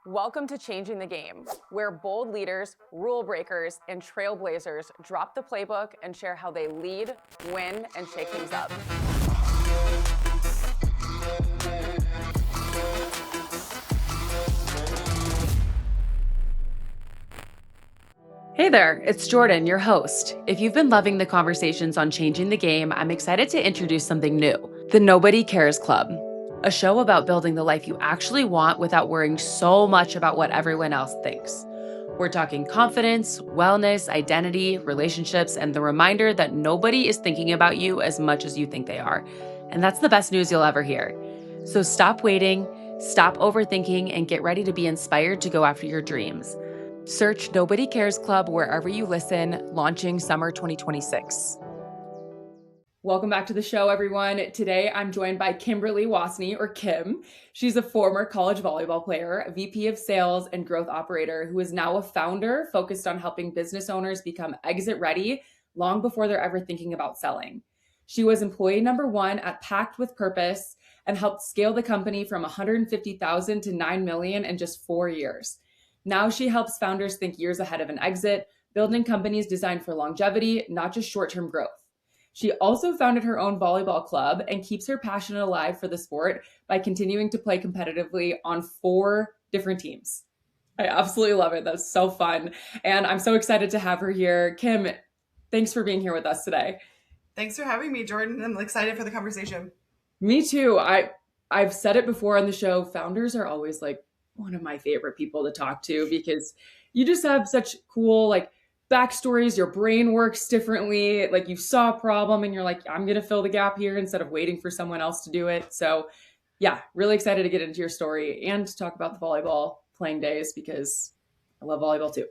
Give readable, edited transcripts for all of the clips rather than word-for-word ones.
Welcome to Changing the Game, where bold leaders, rule breakers, and trailblazers drop the playbook and share how they lead, win, and shake things up. Hey there, it's Jordan, your host. If you've been loving the conversations on Changing the Game, I'm excited to introduce something new, the Nobody Cares Club, a show about building the life you actually want without worrying so much about what everyone else thinks. We're talking confidence, wellness, identity, relationships, and the reminder that nobody is thinking about you as much as you think they are. And that's the best news you'll ever hear. So stop waiting, stop overthinking, and get ready to be inspired to go after your dreams. Search Nobody Cares Club wherever you listen, launching summer 2026. Welcome back to the show, everyone. Today, I'm joined by Kimberly Wasney, or Kim. She's a former college volleyball player, VP of sales and growth operator, who is now a founder focused on helping business owners become exit ready long before they're ever thinking about selling. She was employee number one at Packed with Purpose and helped scale the company from 150,000 to 9 million in just 4 years. Now she helps founders think years ahead of an exit, building companies designed for longevity, not just short-term growth. She also founded her own volleyball club and keeps her passion alive for the sport by continuing to play competitively on 4 different teams. I absolutely love it. That's so fun. And I'm so excited to have her here. Kim, thanks for being here with us today. Thanks for having me, Jordan. I'm excited for the conversation. Me too. I've said it before on the show. Founders are always like one of my favorite people to talk to because you just have such cool backstories. Your brain works differently. Like you saw a problem and you're like, I'm gonna fill the gap here instead of waiting for someone else to do it. So yeah, really excited to get into your story and to talk about the volleyball playing days because I love volleyball too.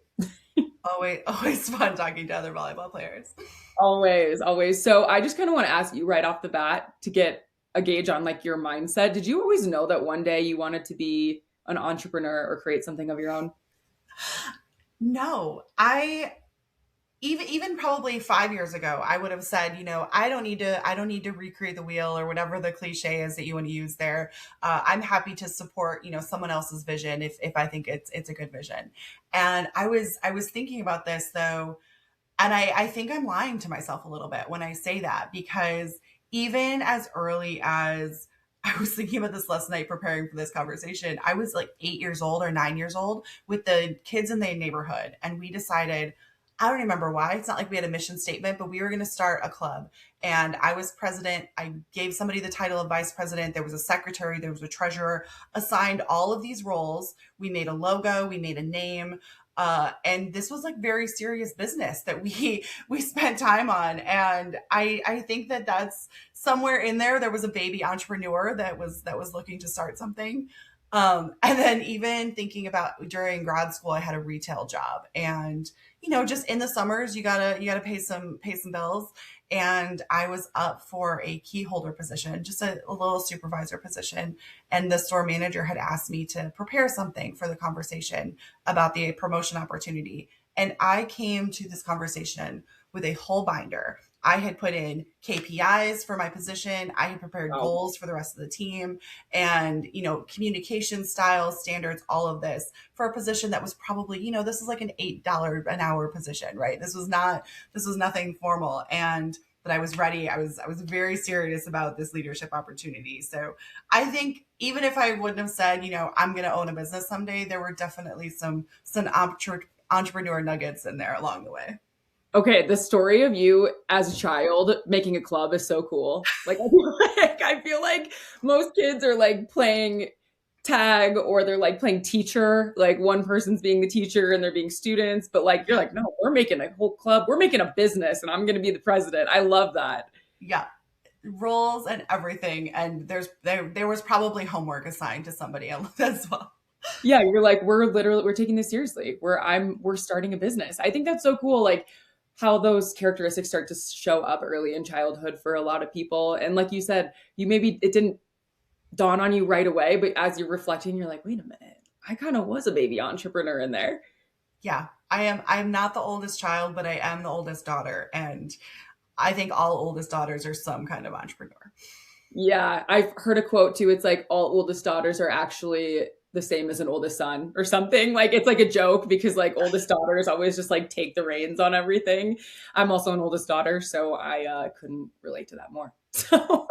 Always fun talking to other volleyball players. Always, always. So I just kind of want to ask you right off the bat to get a gauge on like your mindset. Did you always know that one day you wanted to be an entrepreneur or create something of your own? No, I even probably 5 years ago, I would have said, I don't need to recreate the wheel or whatever the cliche is that you want to use there. I'm happy to support, someone else's vision if I think it's a good vision. And I was thinking about this though, and I think I'm lying to myself a little bit when I say that, because even as early as I was thinking about this last night preparing for this conversation, I was like 8 years old or 9 years old with the kids in the neighborhood. And we decided, I don't remember why. It's not like we had a mission statement, but we were going to start a club. And I was president. I gave somebody the title of vice president. There was a secretary, there was a treasurer, assigned all of these roles. We made a logo, we made a name. And this was like very serious business that we spent time on. And I think that that's somewhere in there. There was a baby entrepreneur that was looking to start something. And then even thinking about during grad school, I had a retail job, and just in the summers, you gotta pay some bills. And I was up for a key holder position, just a little supervisor position. And the store manager had asked me to prepare something for the conversation about the promotion opportunity. And I came to this conversation with a whole binder. I had put in KPIs for my position. I had prepared Wow. goals for the rest of the team and, communication styles, standards, all of this for a position that was probably, this is like an $8 an hour position, right? This was nothing formal. And but I was ready. I was very serious about this leadership opportunity. So I think even if I wouldn't have said, I'm going to own a business someday, there were definitely some entrepreneur nuggets in there along the way. Okay, the story of you as a child making a club is so cool. Like I feel like most kids are like playing tag or they're like playing teacher, like one person's being the teacher and they're being students, but like you're like, no, we're making a whole club, we're making a business and I'm gonna be the president. I love that. Yeah, roles and everything. And there was probably homework assigned to somebody else as well. Yeah, you're like, we're taking this seriously. We're starting a business. I think that's so cool. Like how those characteristics start to show up early in childhood for a lot of people. And like you said, you maybe it didn't dawn on you right away, but as you're reflecting, you're like, wait a minute, I kind of was a baby entrepreneur in there. Yeah, I'm not the oldest child, but I am the oldest daughter. And I think all oldest daughters are some kind of entrepreneur. Yeah, I've heard a quote too. It's like all oldest daughters are actually the same as an oldest son or something. Like it's like a joke because like oldest daughters always just like take the reins on everything. I'm also an oldest daughter, so I couldn't relate to that more. So,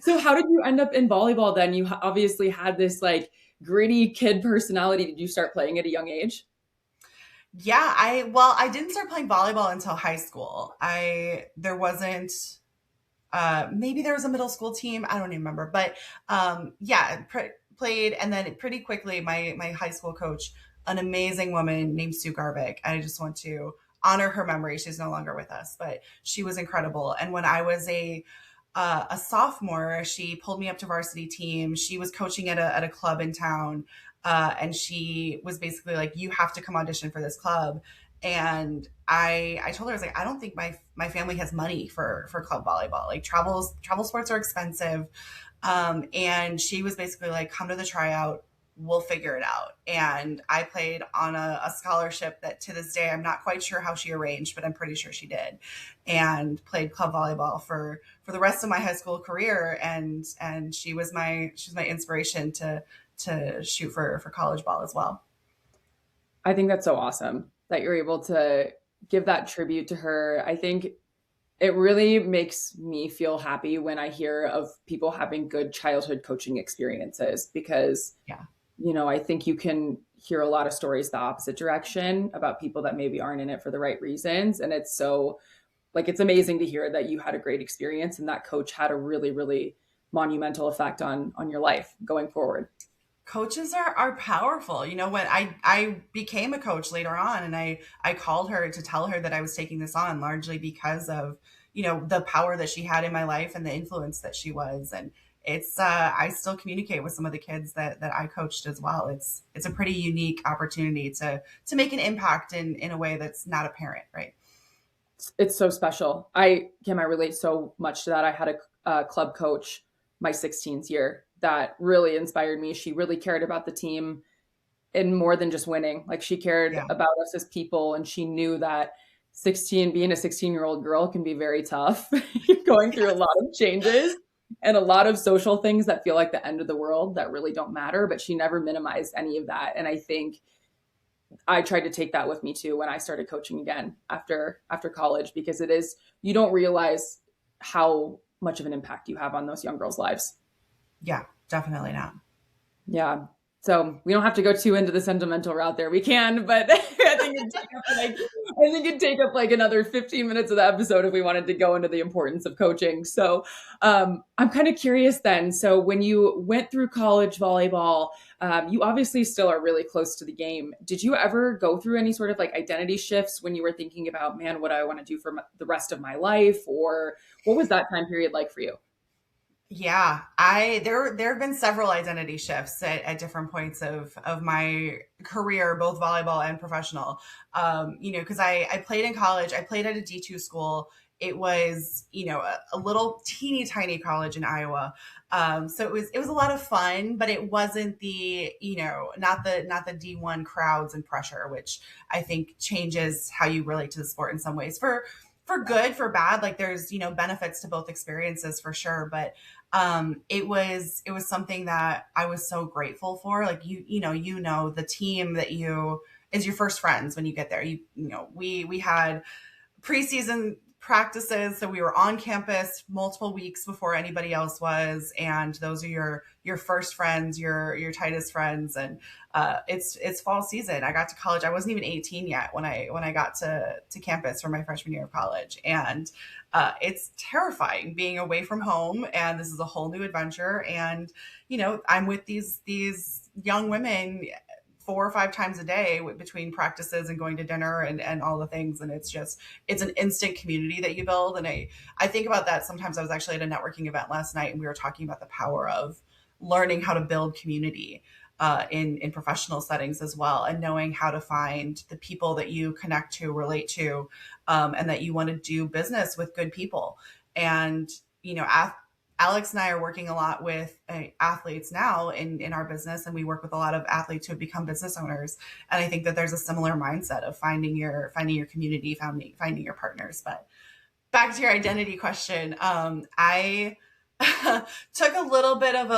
so how did you end up in volleyball then? You obviously had this like gritty kid personality. Did you start playing at a young age? Yeah, I didn't start playing volleyball until high school. I there wasn't maybe there was a middle school team. I don't even remember, but yeah, played, and then pretty quickly, my high school coach, an amazing woman named Sue Garvik. I just want to honor her memory. She's no longer with us, but she was incredible. And when I was a sophomore, she pulled me up to varsity team. She was coaching at a club in town, and she was basically like, "You have to come audition for this club." And I told her, I was like, I don't think my family has money for club volleyball. Like travel sports are expensive. And she was basically like, come to the tryout, we'll figure it out. And I played on a scholarship that to this day I'm not quite sure how she arranged, but I'm pretty sure she did. And played club volleyball for the rest of my high school career. And she's my inspiration to shoot for college ball as well. I think that's so awesome that you're able to give that tribute to her. I think it really makes me feel happy when I hear of people having good childhood coaching experiences because, Yeah. I think you can hear a lot of stories the opposite direction about people that maybe aren't in it for the right reasons. And it's so like, it's amazing to hear that you had a great experience and that coach had a really, really monumental effect on your life going forward. Coaches are powerful. You know, when I became a coach later on, and I called her to tell her that I was taking this on largely because of, the power that she had in my life and the influence that she was. And it's I still communicate with some of the kids that I coached as well. It's a pretty unique opportunity to make an impact in a way that's not apparent, right? It's so special. I relate so much to that. I had a club coach my 16th year that really inspired me. She really cared about the team and more than just winning. Like she cared Yeah. about us as people, and she knew that being a 16-year-old girl can be very tough. Going through a lot of changes and a lot of social things that feel like the end of the world that really don't matter, but she never minimized any of that. And I think I tried to take that with me too when I started coaching again after college, because it is, you don't realize how much of an impact you have on those young girls' lives. Yeah, definitely not. Yeah. So we don't have to go too into the sentimental route there. We can, but I think it'd take up like another 15 minutes of the episode if we wanted to go into the importance of coaching. So I'm kind of curious then. So when you went through college volleyball, you obviously still are really close to the game. Did you ever go through any sort of like identity shifts when you were thinking about, man, what I want to do for the rest of my life? Or what was that time period like for you? Yeah, there have been several identity shifts at different points of my career, both volleyball and professional. Because I played in college, I played at a D2 school. It was, a little teeny tiny college in Iowa. So it was a lot of fun, but it wasn't the, not the D1 crowds and pressure, which I think changes how you relate to the sport in some ways. For good, for bad, like there's, benefits to both experiences for sure. But it was something that I was so grateful for. Like the team that you is your first friends when you get there. We had preseason practices, so we were on campus multiple weeks before anybody else was, and those are your first friends, your tightest friends. And it's fall season. I got to college, I wasn't even 18 yet when I got to campus for my freshman year of college. And it's terrifying being away from home, and this is a whole new adventure. And I'm with these young women 4 or 5 times a day between practices and going to dinner and all the things. And it's an instant community that you build. And I think about that sometimes. I was actually at a networking event last night, and we were talking about the power of learning how to build community in professional settings as well, and knowing how to find the people that you connect to, relate to, and that you want to do business with good people. And Alex and I are working a lot with athletes now in our business, and we work with a lot of athletes who have become business owners. And I think that there's a similar mindset of finding your community, finding your partners. But back to your identity question, I took a little bit of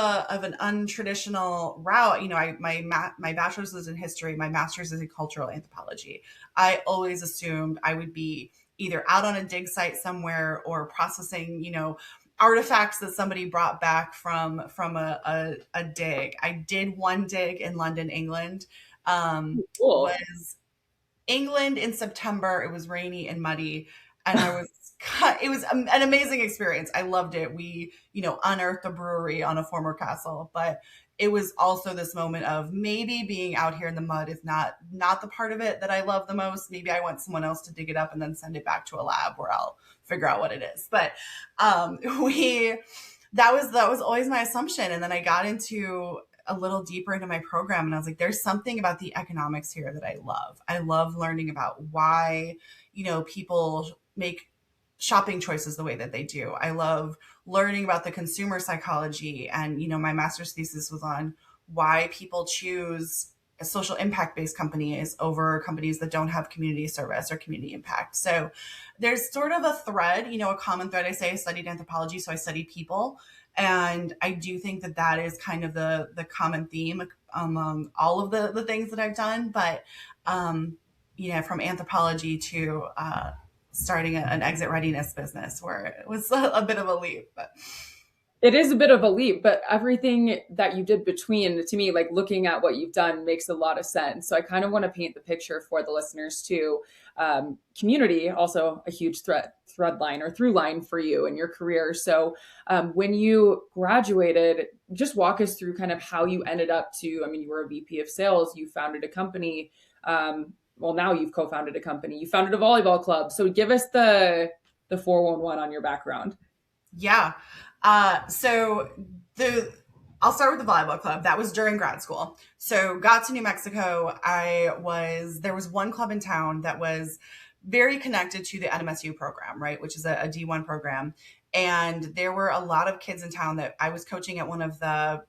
an untraditional route. You know, my bachelor's is in history, my master's is in cultural anthropology. I always assumed I would be either out on a dig site somewhere or processing, artifacts that somebody brought back from a dig. I did one dig in London, England. Cool. Was England in September. It was rainy and muddy, and it was an amazing experience. I loved it. We, unearthed a brewery on a former castle, but it was also this moment of maybe being out here in the mud is not the part of it that I love the most. Maybe I want someone else to dig it up and then send it back to a lab where I'll figure out what it is. But we that was always my assumption. And then I got into a little deeper into my program and I was like, there's something about the economics here that I love. I love learning about why, people make shopping choices the way that they do. I love learning about the consumer psychology. And, my master's thesis was on why people choose a social impact based companies over companies that don't have community service or community impact. So there's sort of a thread, a common thread. I studied anthropology, so I studied people. And I do think that that is kind of the common theme among all of the things that I've done. But, from anthropology to starting an exit readiness business where it was a bit of a leap. But It is a bit of a leap, but everything that you did between, to me, like looking at what you've done makes a lot of sense. So I kind of want to paint the picture for the listeners too. Community, also a huge thread line or through line for you in your career. So when you graduated, just walk us through kind of how you ended up to, I mean, you were a VP of sales, you founded a company. Well, now you've co-founded a company, you founded a volleyball club. So give us the 411 on your background. yeah. So I'll start with the volleyball club. That was during grad school. So got to New Mexico. There was one club in town that was very connected to the NMSU program, right? Which is a D1 program. And there were a lot of kids in town that I was coaching at one of the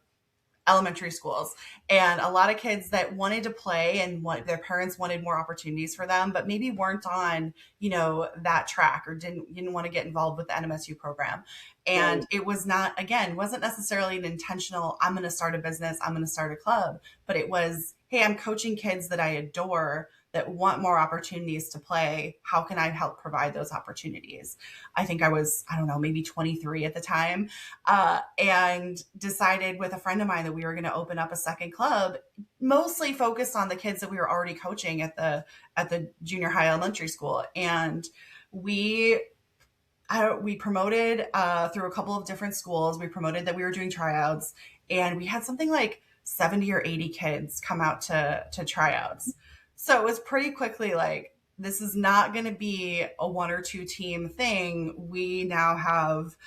elementary schools, and a lot of kids that wanted to play and their parents wanted more opportunities for them, but maybe weren't on, that track or didn't want to get involved with the NMSU program. And Right. it was not, again, wasn't necessarily an intentional, I'm going to start a business, I'm going to start a club, but it was, hey, I'm coaching kids that I adore that want more opportunities to play. How can I help provide those opportunities? I think I was, I don't know, maybe 23 at the time, and decided with a friend of mine that we were going to open up a second club, mostly focused on the kids that we were already coaching at the junior high elementary school. And we promoted through a couple of different schools. We promoted that we were doing tryouts, and we had something like 70 or 80 kids come out to tryouts. So it was pretty quickly like, this is not going to be a one or two team thing. We now have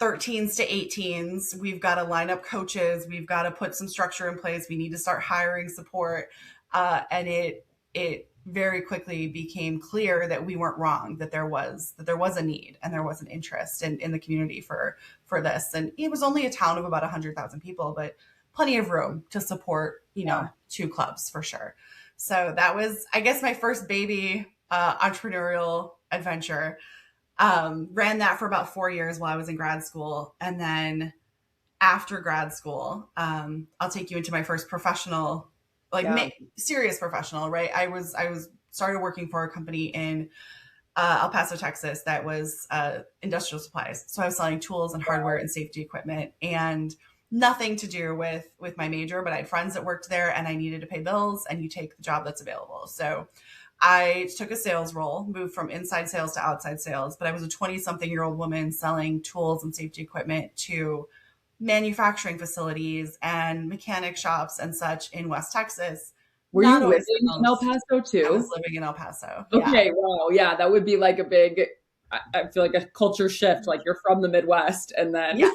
13s to 18s. We've got to line up coaches. We've got to put some structure in place. We need to start hiring support. And it very quickly became clear that we weren't wrong, that there was a need and there was an interest in the community for this. And it was only a town of about 100,000 people, but plenty of room to support, Yeah. two clubs for sure. So that was, I guess, my first baby entrepreneurial adventure. Ran that for about 4 years while I was in grad school. And then after grad school, I'll take you into my first professional, like Yeah. serious professional, right? I was started working for a company in El Paso, Texas, that was industrial supplies. So I was selling tools and hardware and safety equipment, and nothing to do with my major, but I had friends that worked there and I needed to pay bills, and you take the job that's available. So I took a sales role, moved from inside sales to outside sales, but I was a 20-something-year-old woman selling tools and safety equipment to manufacturing facilities and mechanic shops and such in West Texas. Were you Not always living the in El most. Paso I was too? living in El Paso. Yeah. Okay, wow. Yeah, that would be like a big, I feel like a culture shift. Like you're from the Midwest and then Yeah.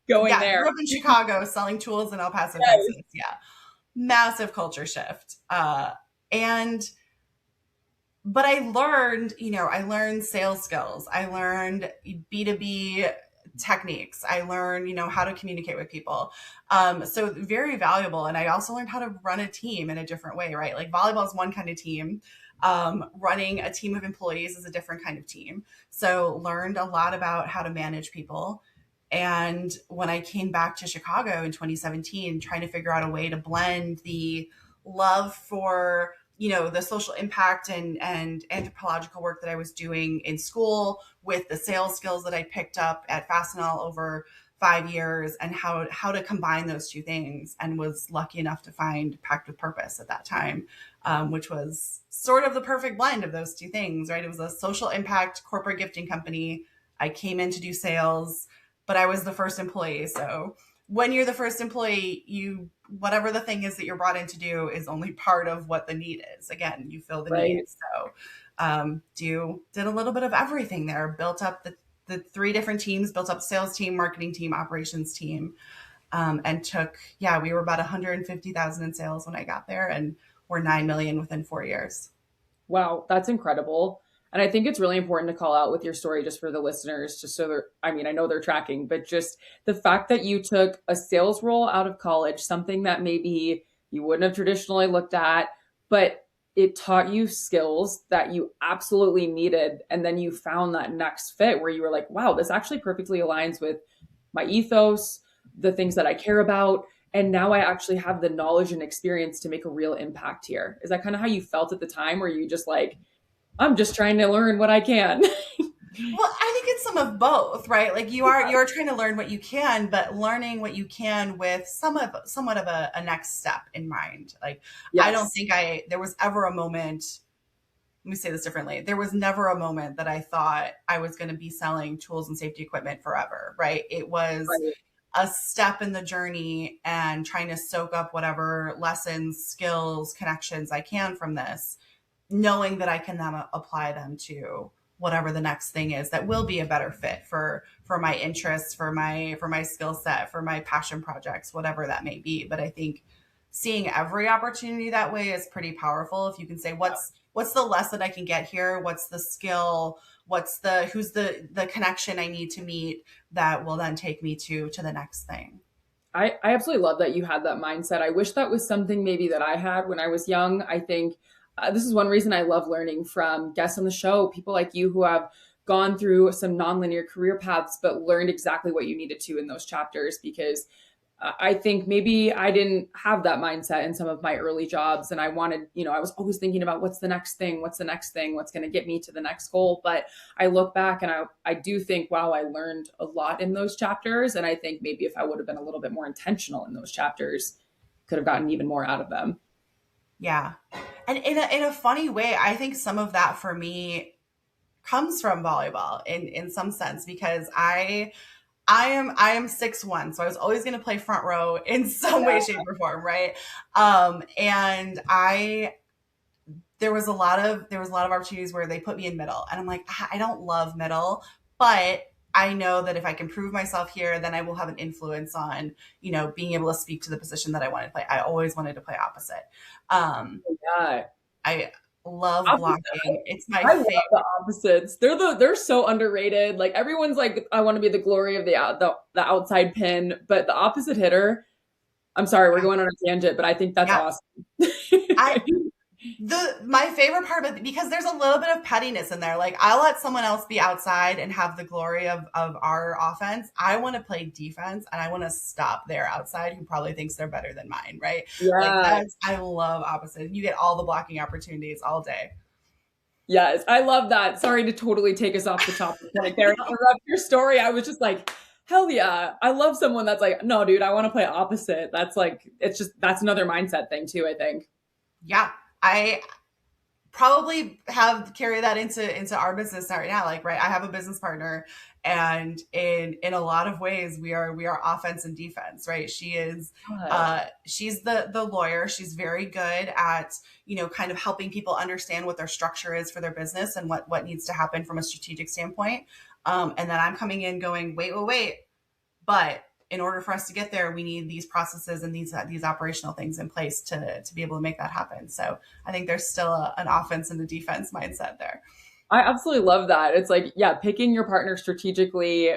going Yeah. there. Grew up in Chicago selling tools in El Paso, Yes. Texas. Yeah. Massive culture shift. And but I learned sales skills. I learned B2B techniques. I learned, how to communicate with people. So very valuable. And I also learned how to run a team in a different way, right? Like volleyball is one kind of team. Running a team of employees is a different kind of team. So learned a lot about how to manage people. And when I came back to Chicago in 2017, trying to figure out a way to blend the love for, the social impact and anthropological work that I was doing in school with the sales skills that I picked up at Fastenal over 5 years, and how to combine those two things, and was lucky enough to find Pact with Purpose at that time, which was sort of the perfect blend of those two things, right? It was a social impact corporate gifting company. I came in to do sales, but I was the first employee. So when you're the first employee, whatever the thing is that you're brought in to do is only part of what the need is. Again, you fill the Right. need. So did a little bit of everything there, built up the three different teams, built up sales team, marketing team, operations team, and we were about 150,000 in sales when I got there, and we're 9 million within 4 years. Wow, that's incredible. And I think it's really important to call out with your story just for the listeners, just so they're, I mean, I know they're tracking, but just the fact that you took a sales role out of college, something that maybe you wouldn't have traditionally looked at, but it taught you skills that you absolutely needed. And then you found that next fit where you were like, wow, this actually perfectly aligns with my ethos, the things that I care about. And now I actually have the knowledge and experience to make a real impact here. Is that kind of how you felt at the time? Where you just like, I'm just trying to learn what I can? Well, I think it's some of both, right? Like you're trying to learn what you can, but learning what you can with somewhat of a next step in mind. Like I don't Yes. think there was ever a moment, let me say this differently. There was never a moment that I thought I was going to be selling tools and safety equipment forever, right? It was Right. a step in the journey and trying to soak up whatever lessons, skills, connections I can from this, knowing that I can then apply them to whatever the next thing is that will be a better fit for my interests, for my skill set, for my passion projects, whatever that may be. But I think seeing every opportunity that way is pretty powerful. If you can say what's the lesson I can get here, what's the skill, who's the connection I need to meet that will then take me to the next thing. I absolutely love that you had that mindset. I wish that was something maybe that I had when I was young. I think this is one reason I love learning from guests on the show, people like you who have gone through some nonlinear career paths, but learned exactly what you needed to in those chapters. Because I think maybe I didn't have that mindset in some of my early jobs. And I wanted, I was always thinking about what's the next thing? What's the next thing? What's going to get me to the next goal? But I look back and I do think, wow, I learned a lot in those chapters. And I think maybe if I would have been a little bit more intentional in those chapters, could have gotten even more out of them. Yeah. And in a funny way, I think some of that for me comes from volleyball in some sense, because I am 6'1", so I was always going to play front row in some way, shape, or form, right? And there was a lot of opportunities where they put me in middle, and I'm like, I don't love middle, but I know that if I can prove myself here, then I will have an influence on, being able to speak to the position that I wanted to play. I always wanted to play opposite. Um, Yeah. I love Opposite. blocking. It's my I love favorite. the opposites. They're so underrated. Like everyone's like, I want to be the glory of the outside pin, but the opposite hitter. I'm sorry, we're Yeah. going on a tangent, but I think that's Yeah. awesome. I my favorite part of it, because there's a little bit of pettiness in there. Like I'll let someone else be outside and have the glory of our offense. I want to play defense, and I want to stop their outside who probably thinks they're better than mine, right? Like Yeah. I love opposite. You get all the blocking opportunities all day. Yes, I love that. Sorry to totally take us off the topic point there and interrupt your story. I was just like, hell yeah. I love someone that's like, no, dude, I want to play opposite. That's like, that's another mindset thing too, I think. Yeah. I probably have carry that into our business right now. Like, right, I have a business partner, and in a lot of ways we are offense and defense, right? God. She's the lawyer. She's very good at, kind of helping people understand what their structure is for their business and what needs to happen from a strategic standpoint. And then I'm coming in going, wait, but in order for us to get there, we need these processes and these operational things in place to be able to make that happen. So I think there's still an offense and a defense mindset there. I absolutely love that. It's like, yeah, picking your partner strategically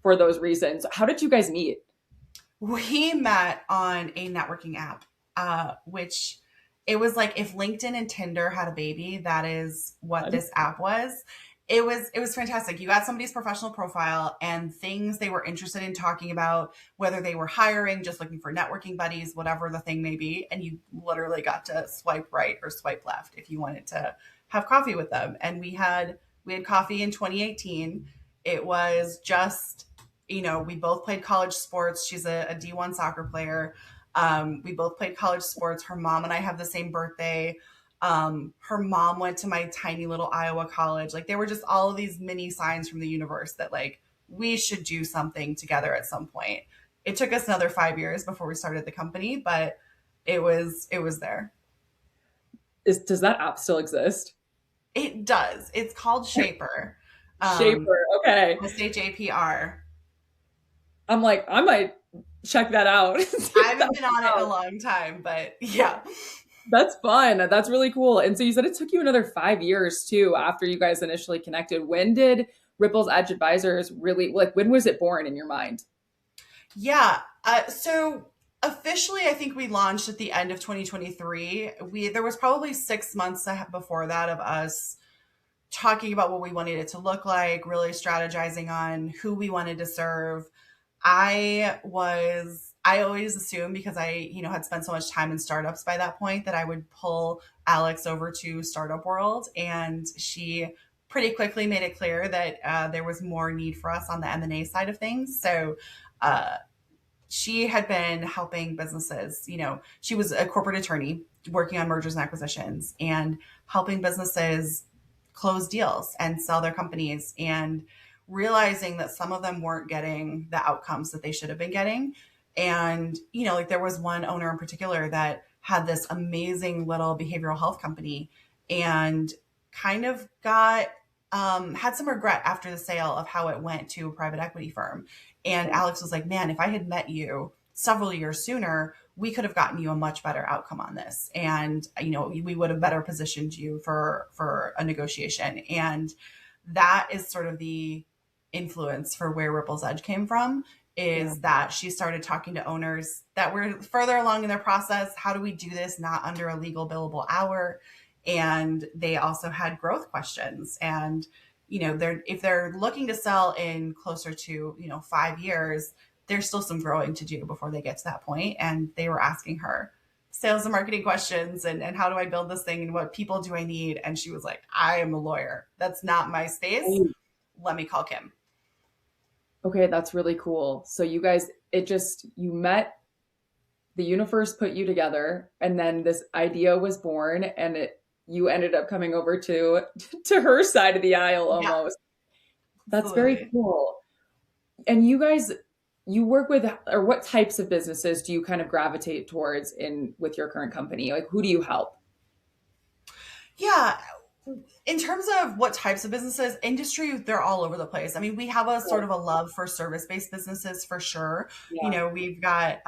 for those reasons. How did you guys meet? We met on a networking app, which it was like if LinkedIn and Tinder had a baby, that is what this app was. It was fantastic. You got somebody's professional profile and things they were interested in talking about, whether they were hiring, just looking for networking buddies, whatever the thing may be, and you literally got to swipe right or swipe left if you wanted to have coffee with them. And we had coffee in 2018. It was just, we both played college sports. She's a D1 soccer player. We both played college sports. Her mom and I have the same birthday. Her mom went to my tiny little Iowa college. Like, there were just all of these mini signs from the universe that, like, we should do something together at some point. It took us another 5 years before we started the company, but it was there. Does that app still exist? It does. It's called Shaper. Um, Shaper. Okay. SHAPR. I'm like, I might check that out. See I if haven't that's been on it in a out. long time, but yeah. That's fun. That's really cool. And so you said it took you another 5 years too after you guys initially connected. When did Ripple's Edge Advisors really, like, when was it born in your mind? Yeah. So officially, I think we launched at the end of 2023. There was probably 6 months before that of us talking about what we wanted it to look like, really strategizing on who we wanted to serve. I always assumed, because I had spent so much time in startups by that point, that I would pull Alex over to startup world, and she pretty quickly made it clear that there was more need for us on the M&A side of things. So uh, she had been helping businesses. She was a corporate attorney working on mergers and acquisitions and helping businesses close deals and sell their companies, and realizing that some of them weren't getting the outcomes that they should have been getting. And, like, there was one owner in particular that had this amazing little behavioral health company, and kind of had some regret after the sale of how it went to a private equity firm. And Alex was like, man, if I had met you several years sooner, we could have gotten you a much better outcome on this. And, we would have better positioned you for a negotiation. And that is sort of the influence for where Ripple's Edge came from, Yeah. is that she started talking to owners that were further along in their process. How do we do this not under a legal billable hour? And they also had growth questions. And, if they're looking to sell in closer to, 5 years, there's still some growing to do before they get to that point. And they were asking her sales and marketing questions, and how do I build this thing, and what people do I need? And she was like, I am a lawyer. That's not my space. Let me call Kim. Okay, that's really cool. So you guys, you met, the universe put you together, and then this idea was born, and you ended up coming over to to her side of the aisle Yeah, almost. That's very absolutely. cool. And you guys, you work with, or what types of businesses do you kind of gravitate towards in with your current company? Like, who do you help? Yeah. In terms of what types of businesses, industry, they're all over the place. I mean, we have a sort of a love for service-based businesses for sure. Yeah. We've got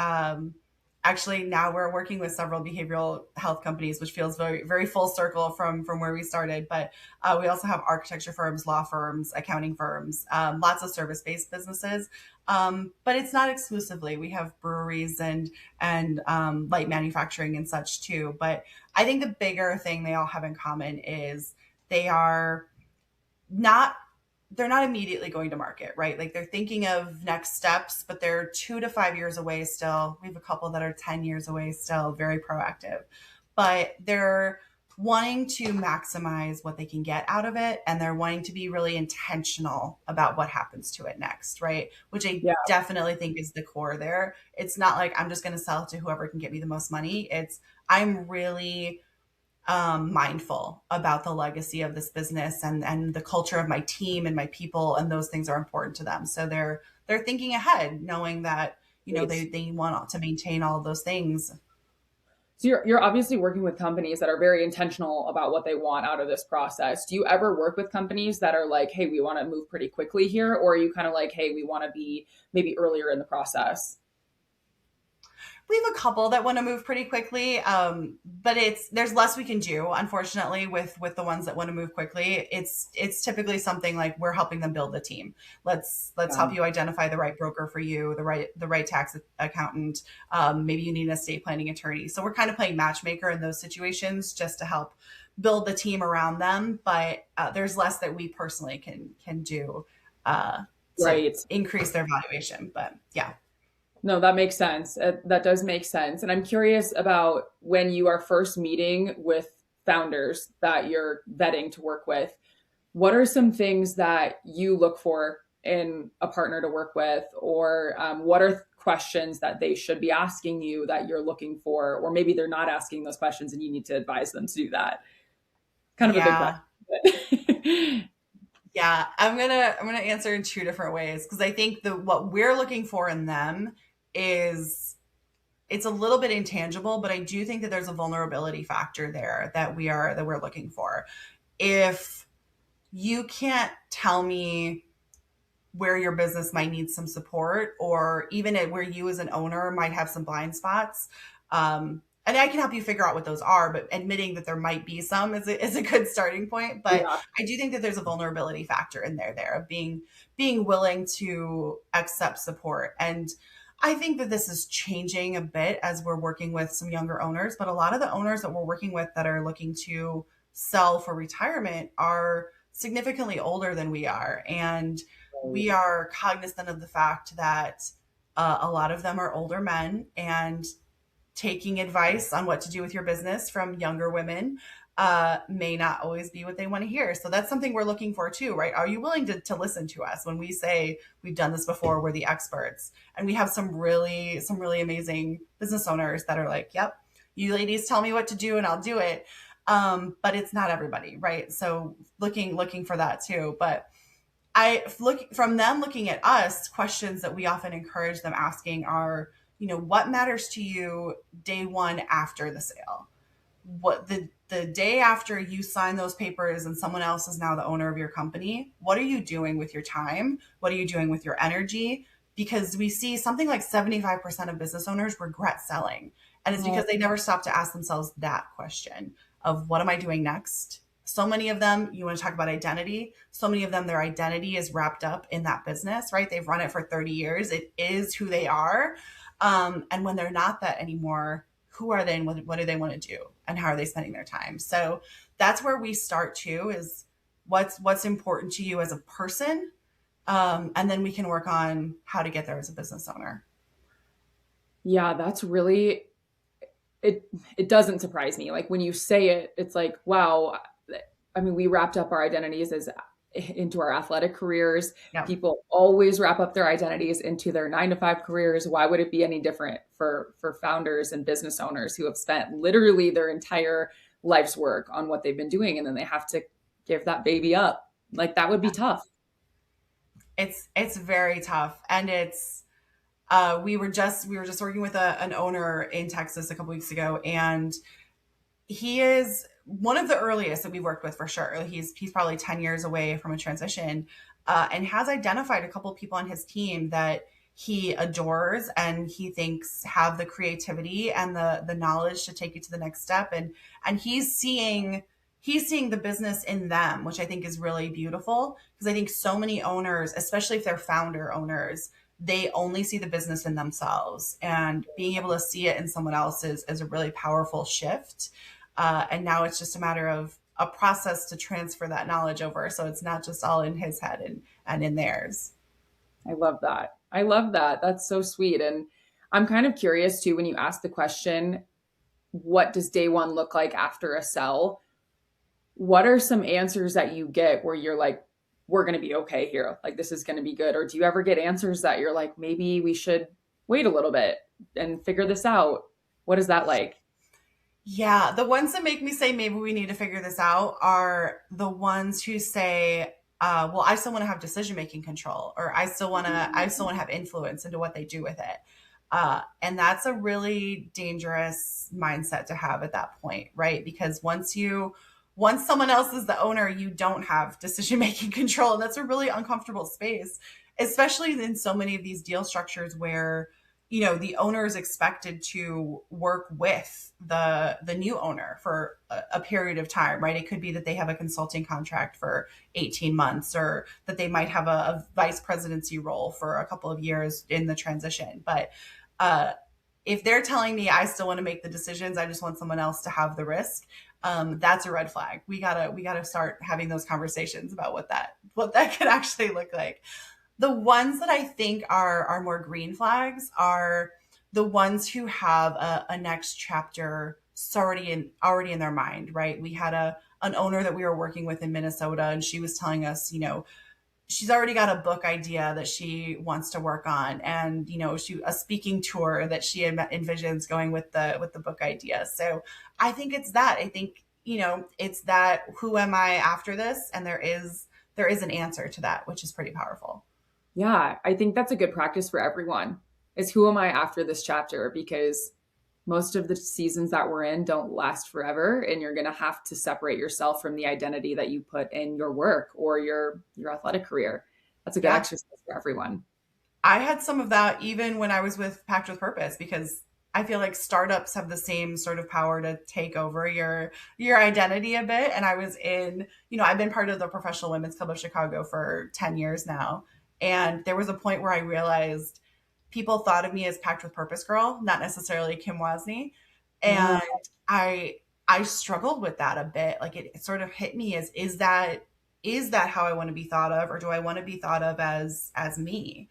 actually, now we're working with several behavioral health companies, which feels very, very full circle from where we started. But we also have architecture firms, law firms, accounting firms, lots of service-based businesses. But it's not exclusively. We have breweries and light manufacturing and such too. But I think the bigger thing they all have in common is they are not they're not immediately going to market, right? Like, they're thinking of next steps, but they're 2 to 5 years away still. We have a couple that are 10 years away still, very proactive. But they're wanting to maximize what they can get out of it, and they're wanting to be really intentional about what happens to it next, right? Which I Yeah. definitely think is the core there. It's not like I'm just going to sell it to whoever can get me the most money. It's I'm really mindful about the legacy of this business, and the culture of my team and my people, and those things are important to them. So they're thinking ahead, knowing that Great. they want to maintain all of those things. So you're obviously working with companies that are very intentional about what they want out of this process. Do you ever work with companies that are like, hey, we want to move pretty quickly here? Or are you kind of like, hey, we want to be maybe earlier in the process? We have a couple that want to move pretty quickly, but there's less we can do, unfortunately, with the ones that want to move quickly. It's typically something like we're helping them build a team. Let's Yeah. help you identify the right broker for you, the right tax accountant. Maybe you need an estate planning attorney. So we're kind of playing matchmaker in those situations just to help build the team around them. But there's less that we personally can do to Right. increase their valuation. But yeah. No, that makes sense. That does make sense. And I'm curious about when you are first meeting with founders that you're vetting to work with, what are some things that you look for in a partner to work with? Or what are questions that they should be asking you that you're looking for? Or maybe they're not asking those questions and you need to advise them to do that. Kind of a big Yeah. question. Yeah, I'm gonna answer in two different ways because I think the what we're looking for in them is it's a little bit intangible, but I do think that there's a vulnerability factor there that we're looking for. If you can't tell me where your business might need some support or even at where you as an owner might have some blind spots, and I can help you figure out what those are, but admitting that there might be some is a good starting point. But Yeah. I do think that there's a vulnerability factor in there of being willing to accept support. And I think that this is changing a bit as we're working with some younger owners, but a lot of the owners that we're working with that are looking to sell for retirement are significantly older than we are. And we are cognizant of the fact that a lot of them are older men, and taking advice on what to do with your business from younger women may not always be what they want to hear. So that's something we're looking for too, right? Are you willing to listen to us when we say we've done this before, we're the experts? And we have some really amazing business owners that are like, yep, you ladies tell me what to do and I'll do it. But it's not everybody, right? So looking for that too. But I look from them looking at us, questions that we often encourage them asking are, what matters to you day one after the sale? What the day after you sign those papers and someone else is now the owner of your company, what are you doing with your time? What are you doing with your energy? Because we see something like 75% of business owners regret selling. And it's because they never stop to ask themselves that question of what am I doing next? So many of them, you want to talk about identity. So many of them, their identity is wrapped up in that business, right? They've run it for 30 years. It is who they are. And when they're not that anymore, who are they and what do they want to do? And how are they spending their time? So that's where we start too, is what's important to you as a person. And then we can work on how to get there as a business owner. Yeah, that's really it doesn't surprise me. Like when you say it, it's like, wow. I mean, we wrapped up our identities as into our athletic careers. Yeah. People always wrap up their identities into their 9 to 5 careers. Why would it be any different for founders and business owners who have spent literally their entire life's work on what they've been doing, and then they have to give that baby up? Like that would be tough. It's very tough. And we were just working with an owner in Texas a couple weeks ago, and he is one of the earliest that we've worked with for sure. He's probably 10 years away from a transition, and has identified a couple of people on his team that he adores and he thinks have the creativity and the knowledge to take it to the next step. And he's seeing the business in them, which I think is really beautiful, because I think so many owners, especially if they're founder owners, they only see the business in themselves, and being able to see it in someone else is a really powerful shift. And now it's just a matter of a process to transfer that knowledge over. So it's not just all in his head and in theirs. I love that. I love that. That's so sweet. And I'm kind of curious too, when you ask the question, what does day one look like after a sell? What are some answers that you get where you're like, we're going to be okay here? Like, this is going to be good. Or do you ever get answers that you're like, maybe we should wait a little bit and figure this out? What is that like? Yeah, the ones that make me say maybe we need to figure this out are the ones who say, "Well, I still want to have decision making control, or I still want to have influence into what they do with it." And that's a really dangerous mindset to have at that point, right? Because once someone else is the owner, you don't have decision making control, and that's a really uncomfortable space, especially in so many of these deal structures where the owner is expected to work with the new owner for a period of time, right? It could be that they have a consulting contract for 18 months, or that they might have a vice presidency role for a couple of years in the transition. But uh, if they're telling me I still want to make the decisions, I just want someone else to have the risk, that's a red flag. We gotta start having those conversations about what that could actually look like. The ones that I think are more green flags are the ones who have a next chapter already in their mind, right? We had an owner that we were working with in Minnesota, and she was telling us, she's already got a book idea that she wants to work on, and she a speaking tour that she envisions going with the book idea. So I think it's that. I think it's that, who am I after this? And there is an answer to that, which is pretty powerful. Yeah, I think that's a good practice for everyone. Is who am I after this chapter? Because most of the seasons that we're in don't last forever, and you're going to have to separate yourself from the identity that you put in your work or your athletic career. That's a good Yeah, exercise for everyone. I had some of that even when I was with Pact with Purpose, because I feel like startups have the same sort of power to take over your identity a bit. And I was in, I've been part of the Professional Women's Club of Chicago for 10 years now. And there was a point where I realized people thought of me as Pact with Purpose girl, not necessarily Kim Wasney. Yeah. And I struggled with that a bit. Like, it sort of hit me as, is that how I want to be thought of, or do I want to be thought of as me?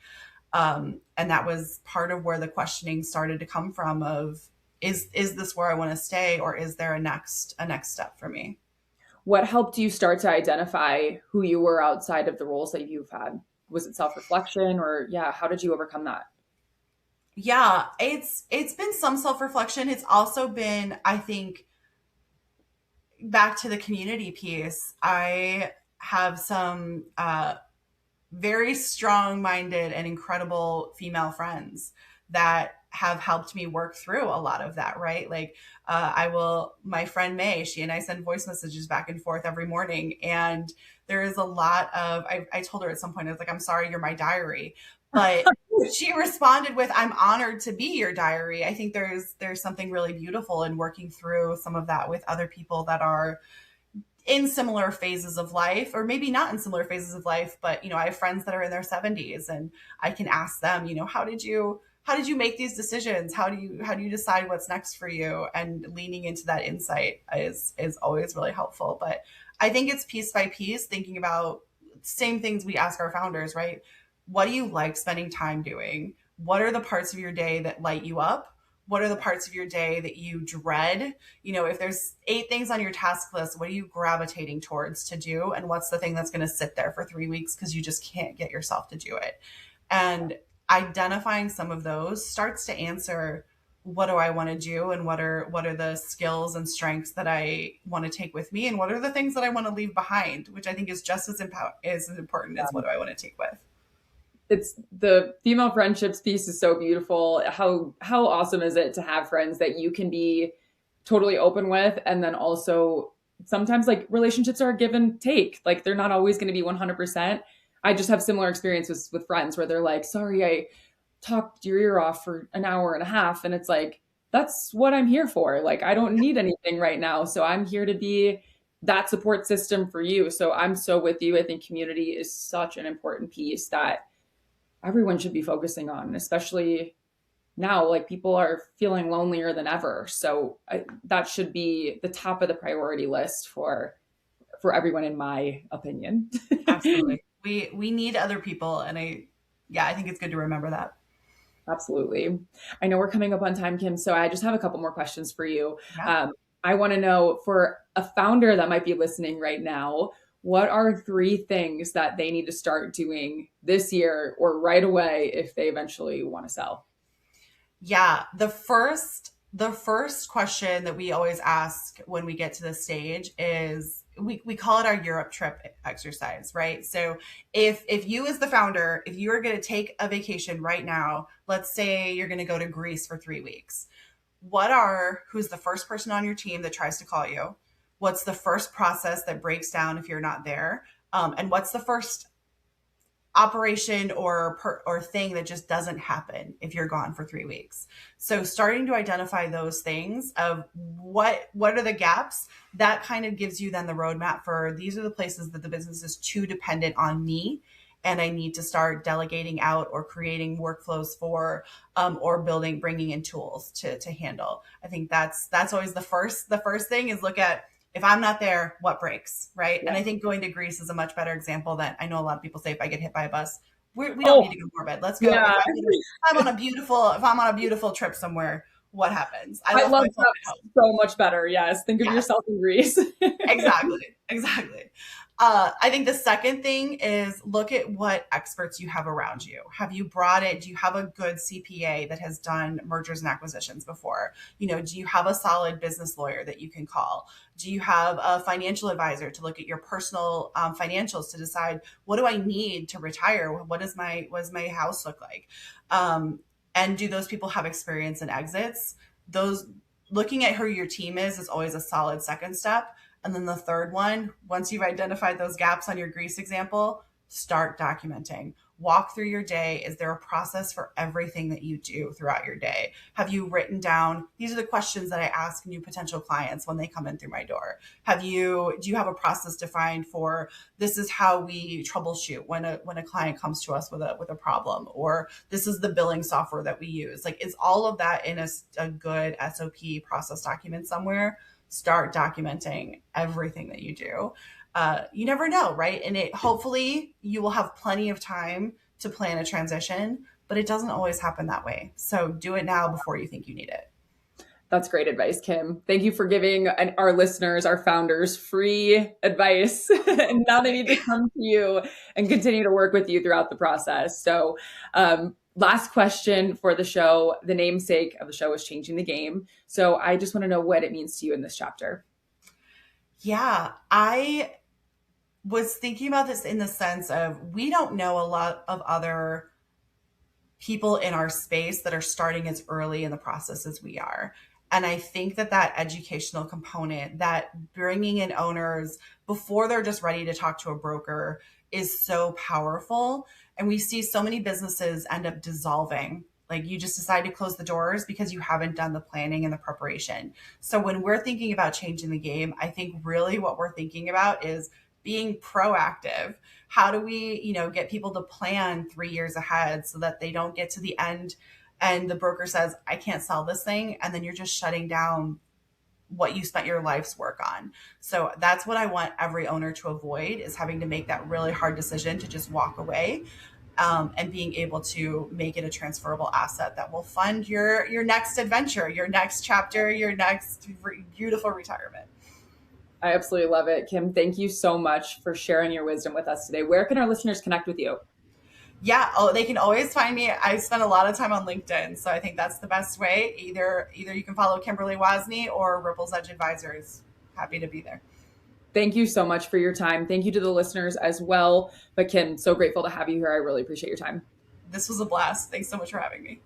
And that was part of where the questioning started to come from, of, is this where I want to stay, or is there a next step for me? What helped you start to identify who you were outside of the roles that you've had? Was it self-reflection, or yeah, how did you overcome that? Yeah, it's been some self-reflection. It's also been, I think, back to the community piece. I have some very strong minded and incredible female friends that have helped me work through a lot of that, right? Like, my friend May, she and I send voice messages back and forth every morning. And there is a lot of, I told her at some point, I was like, I'm sorry, you're my diary. But she responded with, I'm honored to be your diary. I think there's something really beautiful in working through some of that with other people that are in similar phases of life, or maybe not in similar phases of life, but I have friends that are in their 70s, and I can ask them, how did you make these decisions? How do you decide what's next for you? And leaning into that insight is always really helpful. But I think it's piece by piece, thinking about same things we ask our founders, right? What do you like spending time doing? What are the parts of your day that light you up? What are the parts of your day that you dread? If there's 8 things on your task list, what are you gravitating towards to do? And what's the thing that's going to sit there for 3 weeks because you just can't get yourself to do it? And identifying some of those starts to answer, what do I want to do, and what are the skills and strengths that I want to take with me, and what are the things that I want to leave behind, which I think is just as important as, what do I want to take with. It's the female friendships piece is so beautiful. How awesome is it to have friends that you can be totally open with, and then also sometimes like relationships are a give and take. Like they're not always going to be 100%. I just have similar experiences with friends where they're like, "Sorry, I talked your ear off for an hour and a half," and it's like, that's what I'm here for. Like I don't need anything right now, so I'm here to be that support system for you. So I'm so with you. I think community is such an important piece that everyone should be focusing on, especially now, like people are feeling lonelier than ever. So that should be the top of the priority list for everyone, in my opinion. Absolutely. We need other people, and I think it's good to remember that. Absolutely. I know we're coming up on time, Kim, so I just have a couple more questions for you. Yeah. Um, I want to know, for a founder that might be listening right now, what are 3 things that they need to start doing this year or right away if they eventually want to sell? Yeah, the first question that we always ask when we get to this stage is, we call it our Europe trip exercise, right? So if you, as the founder, if you are going to take a vacation right now, let's say you're going to go to Greece for 3 weeks, who's the first person on your team that tries to call you? What's the first process that breaks down if you're not there? And what's the first operation or thing that just doesn't happen if you're gone for 3 weeks. So starting to identify those things of what are the gaps, that kind of gives you then the roadmap for these are the places that the business is too dependent on me, and I need to start delegating out or creating workflows for, or bringing in tools to handle. I think that's always the first thing is look at, if I'm not there, what breaks, right? Yeah. And I think going to Greece is a much better example. That I know a lot of people say, if I get hit by a bus, we don't Oh, need to go morbid. Let's go. yeah. If I'm on a beautiful trip somewhere, what happens? I I left love my phone that at home. so much better. Yes. Think of Yeah, yourself in Greece. exactly. Exactly. I think the second thing is look at what experts you have around you. Have you brought it? Do you have a good CPA that has done mergers and acquisitions before? Do you have a solid business lawyer that you can call? Do you have a financial advisor to look at your personal financials to decide, what do I need to retire? What does my house look like? And do those people have experience in exits? Those Looking at who your team is always a solid second step. And then the third one, once you've identified those gaps on your Greece example, start documenting. Walk through your day. Is there a process for everything that you do throughout your day? Have you written down, these are the questions that I ask new potential clients when they come in through my door? Do you have a process defined for, this is how we troubleshoot when a client comes to us with a problem, or this is the billing software that we use? Like, is all of that in a good SOP process document somewhere? Start documenting everything that you do. You never know, right? And hopefully you will have plenty of time to plan a transition, but it doesn't always happen that way. So do it now before you think you need it. That's great advice, Kim. Thank you for giving our listeners, our founders, free advice. And now they need to come to you and continue to work with you throughout the process. So, last question for the show. The namesake of the show is Changing the Game. So I just want to know what it means to you in this chapter. Yeah, I was thinking about this in the sense of, we don't know a lot of other people in our space that are starting as early in the process as we are. And I think that educational component, that bringing in owners before they're just ready to talk to a broker, is so powerful. And we see so many businesses end up dissolving. Like, you just decide to close the doors because you haven't done the planning and the preparation. So when we're thinking about changing the game, I think really what we're thinking about is being proactive. How do we, get people to plan 3 years ahead so that they don't get to the end and the broker says, I can't sell this thing, and then you're just shutting down what you spent your life's work on. So that's what I want every owner to avoid, is having to make that really hard decision to just walk away, and being able to make it a transferable asset that will fund your next adventure, your next chapter, your next beautiful retirement. I absolutely love it. Kim, thank you so much for sharing your wisdom with us today. Where can our listeners connect with you? Yeah, they can always find me. I spend a lot of time on LinkedIn, so I think that's the best way. Either you can follow Kimberly Wasney or Ripple's Edge Advisors. Happy to be there. Thank you so much for your time. Thank you to the listeners as well. But Kim, so grateful to have you here. I really appreciate your time. This was a blast. Thanks so much for having me.